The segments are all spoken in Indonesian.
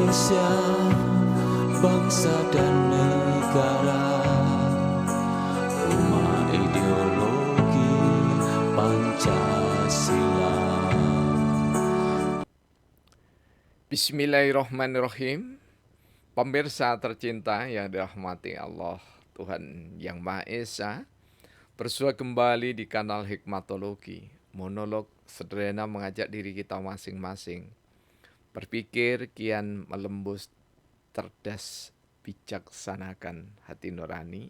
Indonesia, bangsa dan negara, rumah ideologi Pancasila. Bismillahirrahmanirrahim. Pemirsa tercinta yang dirahmati Allah, Tuhan Yang Maha Esa, bersua kembali di kanal Hikmatologi, monolog sederhana mengajak diri kita masing-masing berpikir kian melembus, cerdas, bijaksanakan hati nurani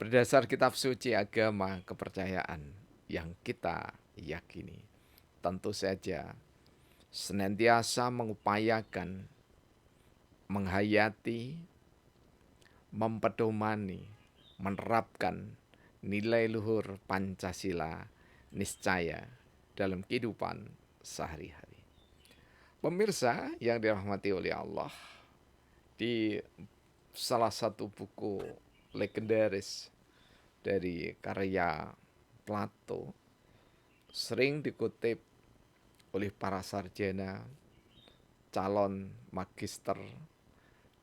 berdasar kitab suci agama kepercayaan yang kita yakini. Tentu saja senantiasa mengupayakan, menghayati, mempedomani, menerapkan nilai luhur Pancasila niscaya dalam kehidupan sehari-hari. Pemirsa yang dirahmati oleh Allah, di salah satu buku legendaris dari karya Plato sering dikutip oleh para sarjana, calon magister,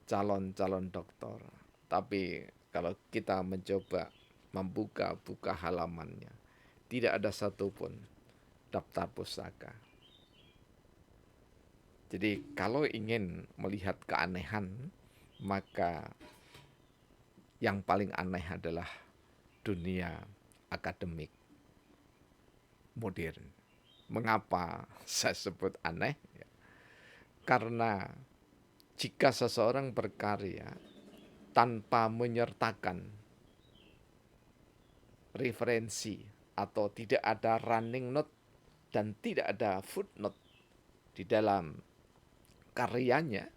calon doktor. Tapi kalau kita mencoba membuka halamannya, tidak ada satupun daftar pustaka. Jadi kalau ingin melihat keanehan, maka yang paling aneh adalah dunia akademik modern. Mengapa saya sebut aneh? Karena jika seseorang berkarya tanpa menyertakan referensi atau tidak ada running note dan tidak ada footnote di dalam karyanya,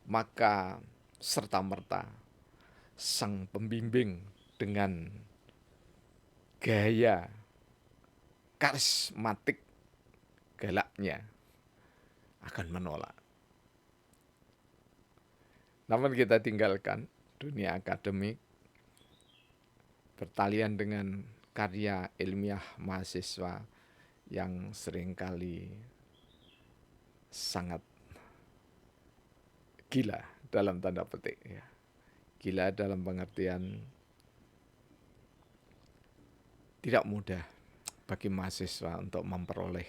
maka serta-merta sang pembimbing dengan gaya karismatik galaknya akan menolak. Namun kita tinggalkan dunia akademik, bertalian dengan karya ilmiah mahasiswa yang seringkali sangat gila dalam tanda petik, ya. Gila dalam pengertian tidak mudah bagi mahasiswa untuk memperoleh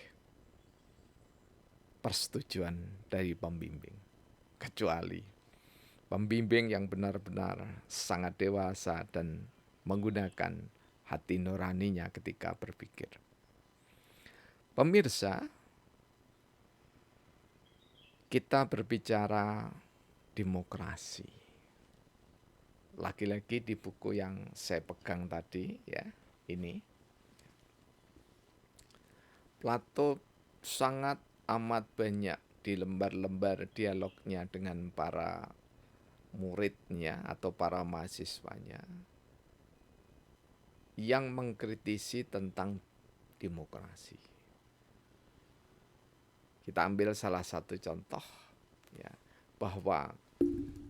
persetujuan dari pembimbing, kecuali pembimbing yang benar-benar sangat dewasa dan menggunakan hati nuraninya ketika berpikir. Pemirsa, kita berbicara demokrasi. Lagi-lagi di buku yang saya pegang tadi, ya, ini Plato sangat amat banyak di lembar-lembar dialognya dengan para muridnya atau para mahasiswanya yang mengkritisi tentang demokrasi. Kita ambil salah satu contoh, ya, bahwa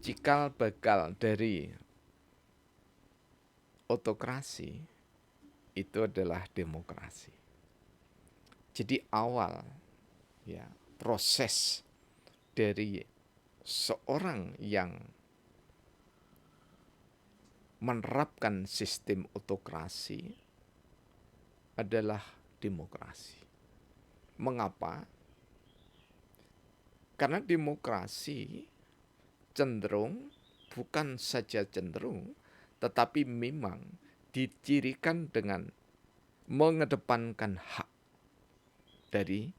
cikal bakal dari otokrasi itu adalah demokrasi. Jadi awal, ya, proses dari seorang yang menerapkan sistem otokrasi adalah demokrasi. Mengapa? Karena demokrasi cenderung, bukan saja cenderung, tetapi memang dicirikan dengan mengedepankan hak dari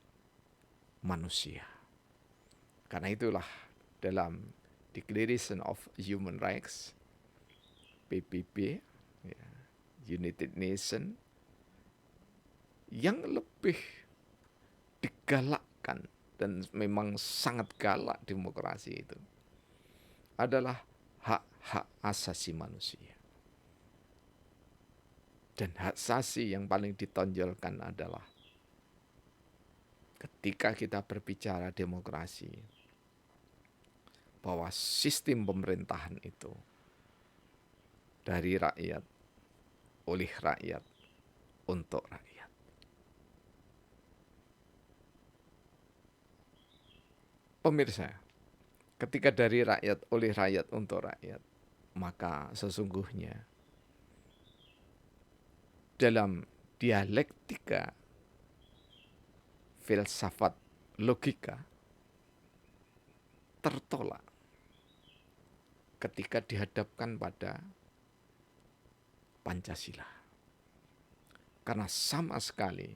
manusia. Karena itulah dalam Declaration of Human Rights, PBB, ya, United Nations, yang lebih digalakkan dan memang sangat galak demokrasi itu adalah hak-hak asasi manusia. Dan hak asasi yang paling ditonjolkan adalah ketika kita berbicara demokrasi, bahwa sistem pemerintahan itu dari rakyat, oleh rakyat, untuk rakyat. Pemirsa, ketika dari rakyat, oleh rakyat, untuk rakyat, maka sesungguhnya dalam dialektika filsafat logika tertolak ketika dihadapkan pada Pancasila. Karena sama sekali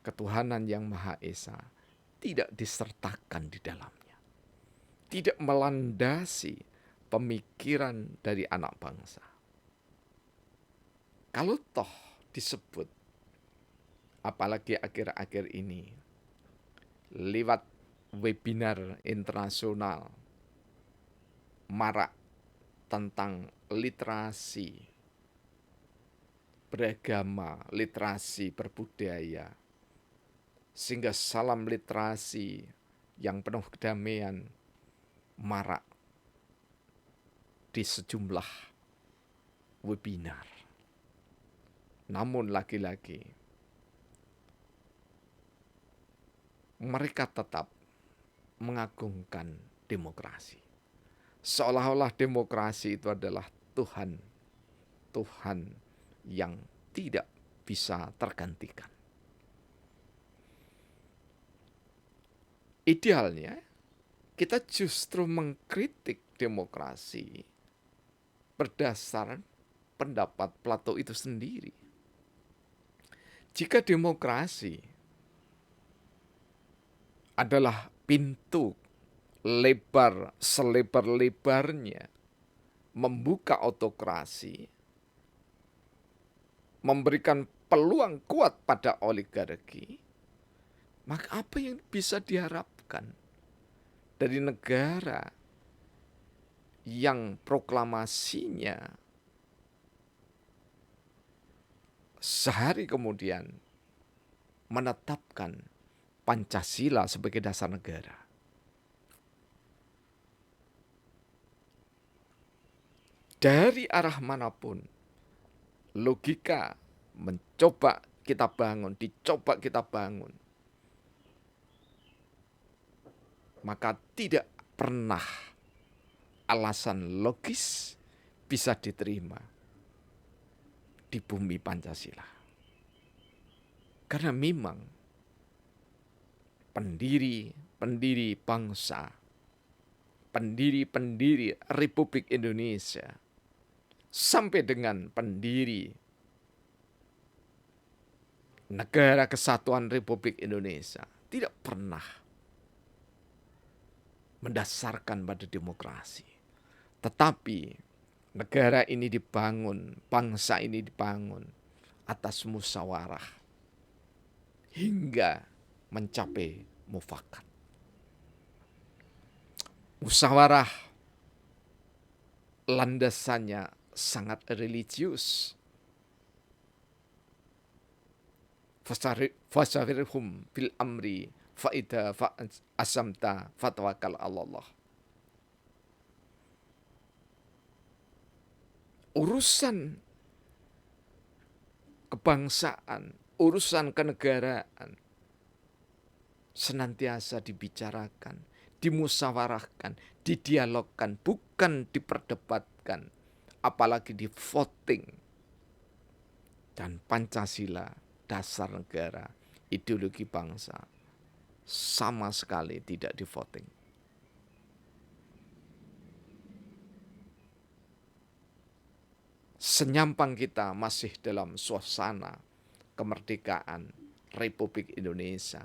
ketuhanan yang Maha Esa tidak disertakan di dalamnya. Tidak melandasi pemikiran dari anak bangsa. Kalau toh disebut, apalagi akhir-akhir ini, lewat webinar internasional, marak tentang literasi beragama, literasi berbudaya, sehingga salam literasi yang penuh kedamaian marak di sejumlah webinar. Namun lagi-lagi mereka tetap mengagungkan demokrasi. Seolah-olah demokrasi itu adalah Tuhan yang tidak bisa tergantikan. Idealnya kita justru mengkritik demokrasi berdasar pendapat Plato itu sendiri. Jika demokrasi adalah pintu lebar selebar-lebarnya membuka autokrasi, memberikan peluang kuat pada oligarki, maka apa yang bisa diharapkan dari negara yang proklamasinya sehari kemudian menetapkan Pancasila sebagai dasar negara? Dari arah manapun, logika dicoba kita bangun, maka tidak pernah alasan logis bisa diterima di bumi Pancasila. Karena memang pendiri bangsa, pendiri Republik Indonesia, sampai dengan pendiri Negara Kesatuan Republik Indonesia tidak pernah mendasarkan pada demokrasi. Tetapi negara ini dibangun, bangsa ini dibangun atas musyawarah hingga mencapai mufakat. Musyawarah landasannya sangat religius. Fasawirhum fil amri faida asamta fatwakal Allah. Urusan kebangsaan, urusan kenegaraan senantiasa dibicarakan, dimusyawarahkan, didialogkan, bukan diperdebatkan, apalagi di voting. Dan Pancasila, dasar negara, ideologi bangsa, sama sekali tidak di voting. Senyampang kita masih dalam suasana kemerdekaan Republik Indonesia,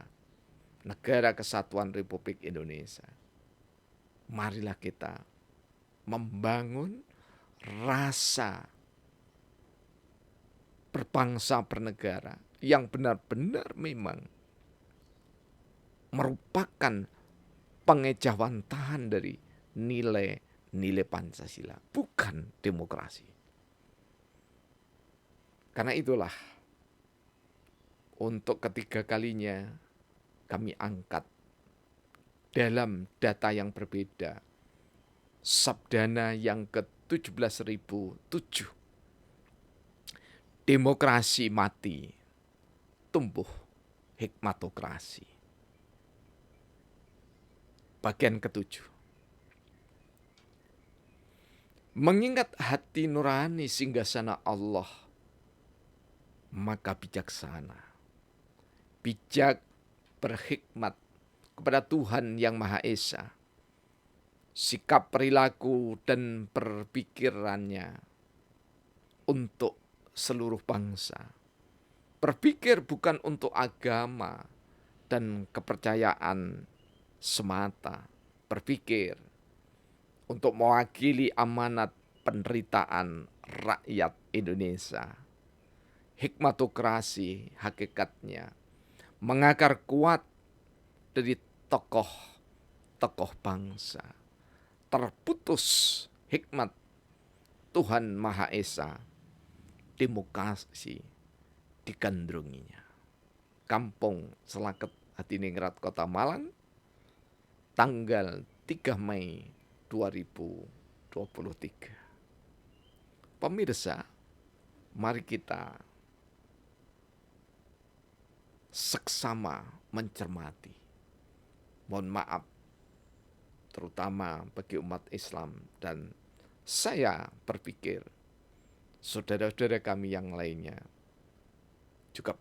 Negara Kesatuan Republik Indonesia. Marilah kita membangun rasa berbangsa bernegara yang benar-benar memang merupakan pengejawantahan dari nilai-nilai Pancasila, bukan demokrasi. Karena itulah untuk ketiga kalinya kami angkat dalam data yang berbeda Sabdana yang ke-17.007. Demokrasi mati, tumbuh hikmatokrasi. Bagian ketujuh. Mengingat hati nurani singgasana Allah, maka bijaksana. Bijak berhikmat kepada Tuhan yang Maha Esa. Sikap perilaku dan berpikirannya untuk seluruh bangsa. Berpikir bukan untuk agama dan kepercayaan semata. Berpikir untuk mewakili amanat penderitaan rakyat Indonesia. Hikmatokrasi hakikatnya mengakar kuat dari tokoh-tokoh bangsa. Terputus hikmat Tuhan Maha Esa, demokrasi digandrunginya. Kampung Selaket Hadiningrat Kota Malang, tanggal 3 Mei 2023. Pemirsa, mari kita seksama mencermati. Mohon maaf, terutama bagi umat Islam, dan saya berpikir saudara-saudara kami yang lainnya juga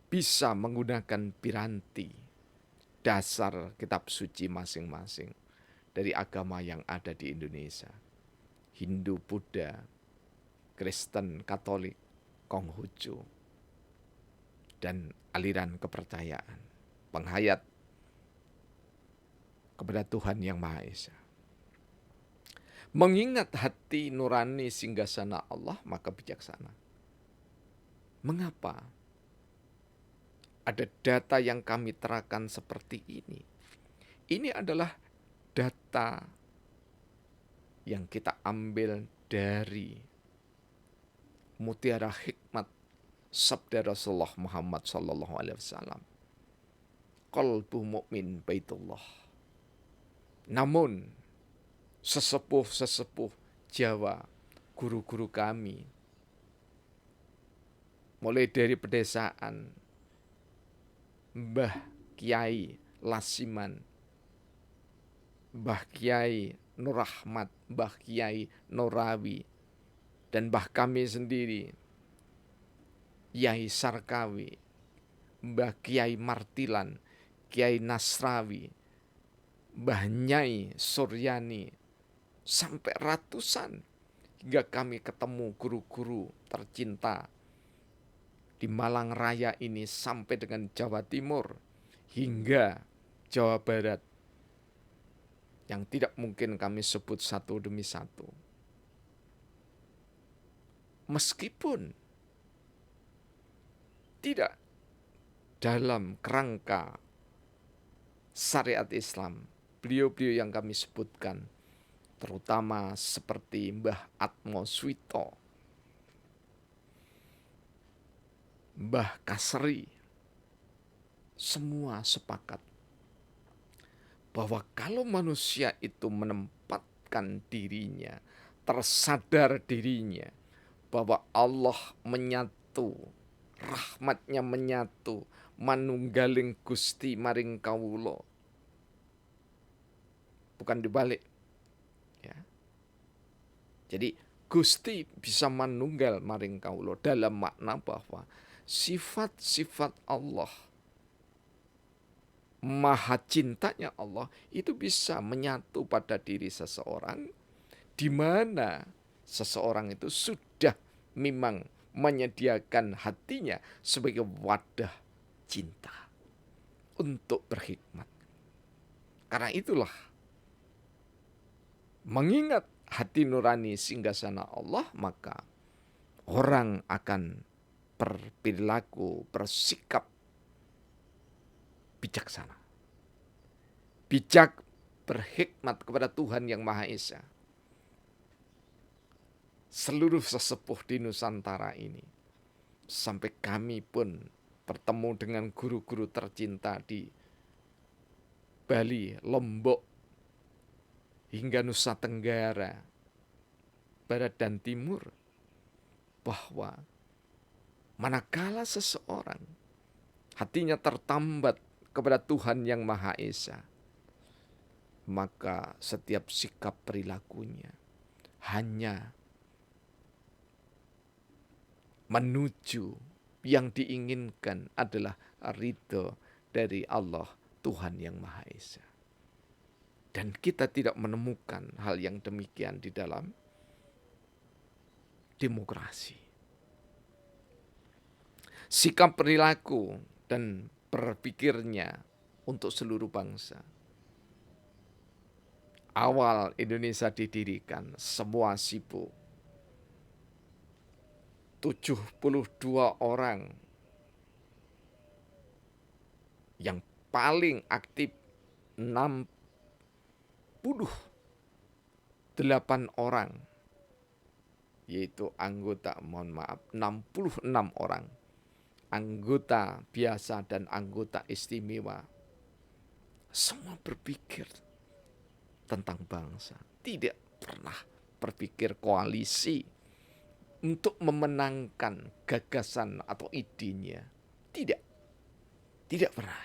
bisa menggunakan piranti dasar kitab suci masing-masing dari agama yang ada di Indonesia. Hindu, Buddha, Kristen, Katolik, Konghucu, dan aliran kepercayaan penghayat kepada Tuhan yang Maha Esa. Mengingat hati nurani singgasana Allah, maka bijaksana. Mengapa? Ada data yang kami terakan seperti ini. Ini adalah data yang kita ambil dari mutiara hikmat sabda Rasulullah Muhammad SAW. Qalbu mu'min baitullah. Namun sesepuh-sesepuh Jawa, guru-guru kami, mulai dari pedesaan, Mbah Kiai Lasiman, Mbah Kiai Nur Rahmat, Mbah Kiai Norawi, dan Mbah kami sendiri, Yai Sarkawi, Mbah Kiai Martilan, Kiai Nasrawi, Mbah Nyai Suryani, sampai ratusan, hingga kami ketemu guru-guru tercinta di Malang Raya ini, sampai dengan Jawa Timur hingga Jawa Barat, yang tidak mungkin kami sebut satu demi satu. Meskipun tidak dalam kerangka syariat Islam, beliau-beliau yang kami sebutkan, terutama seperti Mbah Atmo Swito, Mbah Kasri, semua sepakat bahwa kalau manusia itu menempatkan dirinya, tersadar dirinya bahwa Allah menyatu, rahmatnya menyatu, manunggaling Gusti maring kawula, bukan dibalik, ya. Jadi Gusti bisa manunggal maring kawula dalam makna bahwa sifat-sifat Allah, maha cintanya Allah itu bisa menyatu pada diri seseorang, di mana seseorang itu sudah memang menyediakan hatinya sebagai wadah cinta untuk berhikmat. Karena itulah, mengingat hati nurani singgasana Allah, maka orang akan berperilaku, bersikap bijaksana. Bijak berhikmat kepada Tuhan yang Maha Esa. Seluruh sesepuh di Nusantara ini, sampai kami pun bertemu dengan guru-guru tercinta di Bali, Lombok, hingga Nusa Tenggara, Barat dan Timur, bahwa manakala seseorang hatinya tertambat kepada Tuhan yang Maha Esa, maka setiap sikap perilakunya hanya menuju yang diinginkan adalah ridho dari Allah Tuhan yang Maha Esa. Dan kita tidak menemukan hal yang demikian di dalam demokrasi. Sikap perilaku dan berpikirnya untuk seluruh bangsa. Awal Indonesia didirikan, semua sibuk. 72 orang yang paling aktif, 68 orang, yaitu anggota, 66 orang, anggota biasa dan anggota istimewa, semua berpikir tentang bangsa, tidak pernah berpikir koalisi untuk memenangkan gagasan atau idenya. Tidak pernah.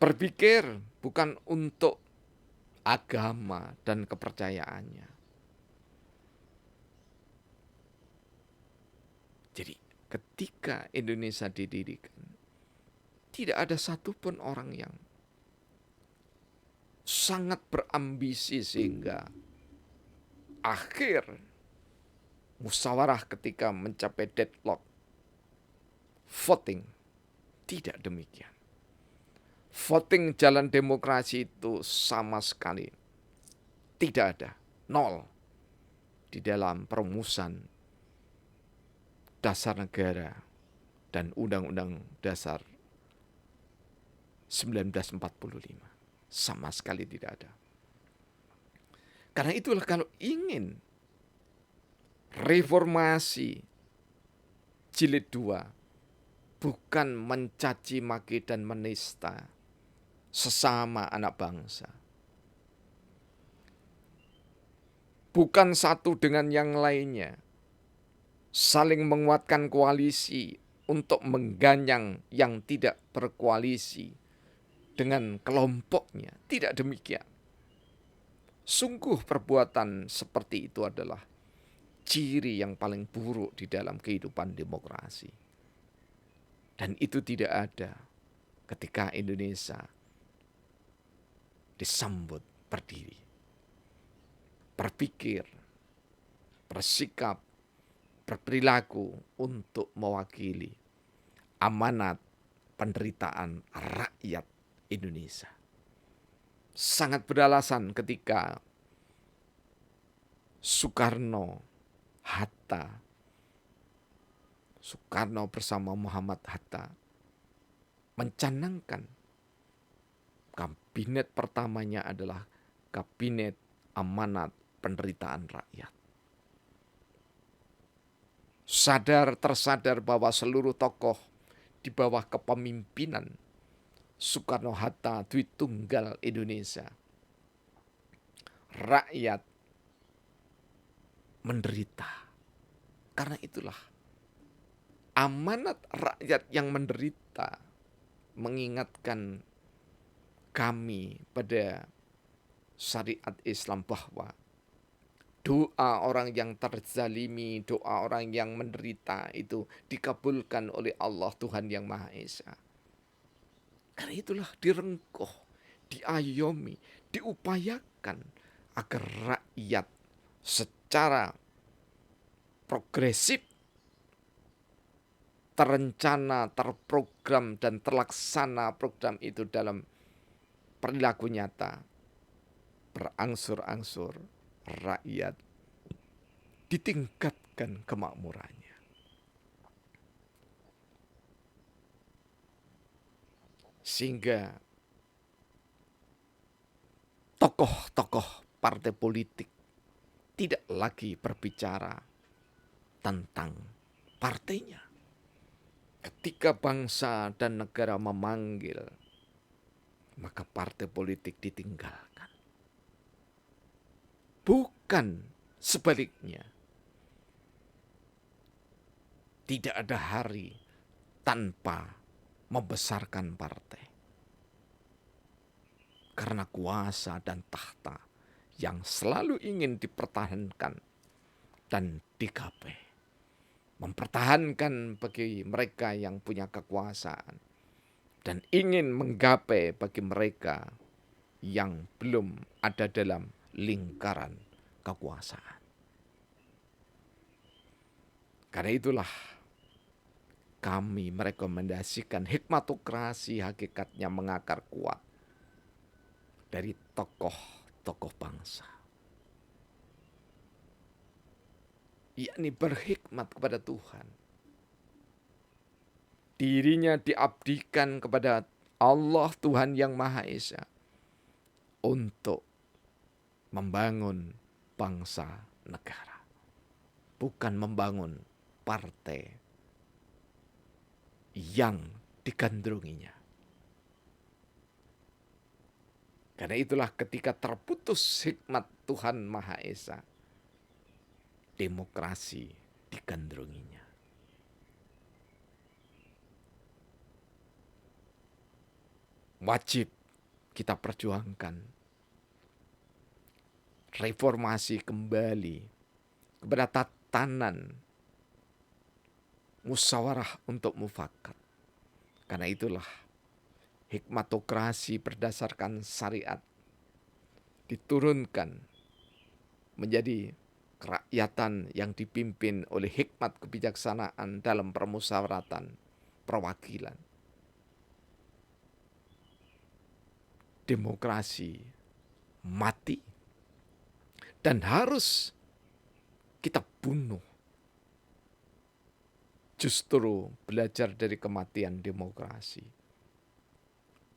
Berpikir bukan untuk agama dan kepercayaannya. Jadi ketika Indonesia didirikan, tidak ada satupun orang yang sangat berambisi sehingga akhir musyawarah ketika mencapai deadlock voting. Tidak demikian. Voting jalan demokrasi itu sama sekali tidak ada, nol di dalam perumusan dasar negara dan Undang-Undang Dasar 1945. Sama sekali tidak ada. Karena itulah kalau ingin reformasi jilid 2 bukan mencaci maki dan menista sesama anak bangsa. Bukan satu dengan yang lainnya. Saling menguatkan koalisi untuk mengganyang yang tidak berkoalisi dengan kelompoknya. Tidak demikian. Sungguh perbuatan seperti itu adalah ciri yang paling buruk di dalam kehidupan demokrasi. Dan itu tidak ada ketika Indonesia disambut berdiri. Berpikir, bersikap, berperilaku untuk mewakili amanat penderitaan rakyat Indonesia. Sangat beralasan ketika Soekarno bersama Muhammad Hatta mencanangkan kabinet pertamanya adalah kabinet amanat penderitaan rakyat. Tersadar bahwa seluruh tokoh di bawah kepemimpinan Soekarno-Hatta Dwi Tunggal Indonesia, rakyat menderita. Karena itulah amanat rakyat yang menderita mengingatkan kami pada syariat Islam bahwa doa orang yang terzalimi, doa orang yang menderita itu dikabulkan oleh Allah Tuhan yang Maha Esa. Karena itulah direngkuh, diayomi, diupayakan agar rakyat secara progresif, terencana, terprogram dan terlaksana program itu dalam perilaku nyata, berangsur-angsur rakyat ditingkatkan kemakmurannya. Sehingga tokoh-tokoh partai politik tidak lagi berbicara tentang partainya. Ketika bangsa dan negara memanggil, maka partai politik ditinggalkan. Bukan sebaliknya. Tidak ada hari tanpa membesarkan partai. karena kuasa dan tahta yang selalu ingin dipertahankan dan digapai. Mempertahankan bagi mereka yang punya kekuasaan dan ingin menggapai bagi mereka yang belum ada dalam lingkaran kekuasaan. Karena itulah kami merekomendasikan hikmatokrasi hakikatnya mengakar kuat dari tokoh-tokoh bangsa, yakni berhikmat kepada Tuhan. Dirinya diabdikan kepada Allah Tuhan yang Maha Esa untuk membangun bangsa negara, bukan membangun partai yang digandrunginya. Karena itulah ketika terputus hikmat Tuhan Maha Esa, demokrasi digandrunginya. Wajib kita perjuangkan reformasi kembali kepada tatanan musyawarah untuk mufakat. Karena itulah hikmatokrasi berdasarkan syariat diturunkan menjadi kerakyatan yang dipimpin oleh hikmat kebijaksanaan dalam permusyawaratan perwakilan. Demokrasi mati dan harus kita bunuh. Justru belajar dari kematian demokrasi,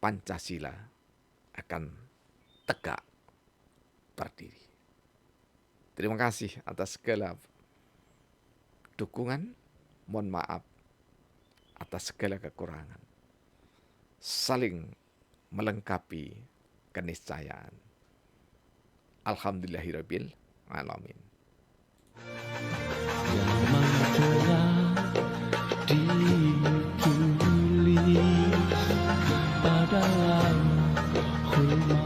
Pancasila akan tegak berdiri. Terima kasih atas segala dukungan. Mohon maaf atas segala kekurangan. Saling melengkapi keniscayaan. Alhamdulillahirabbil alamin. Yang mana telah ditulis pada lauhul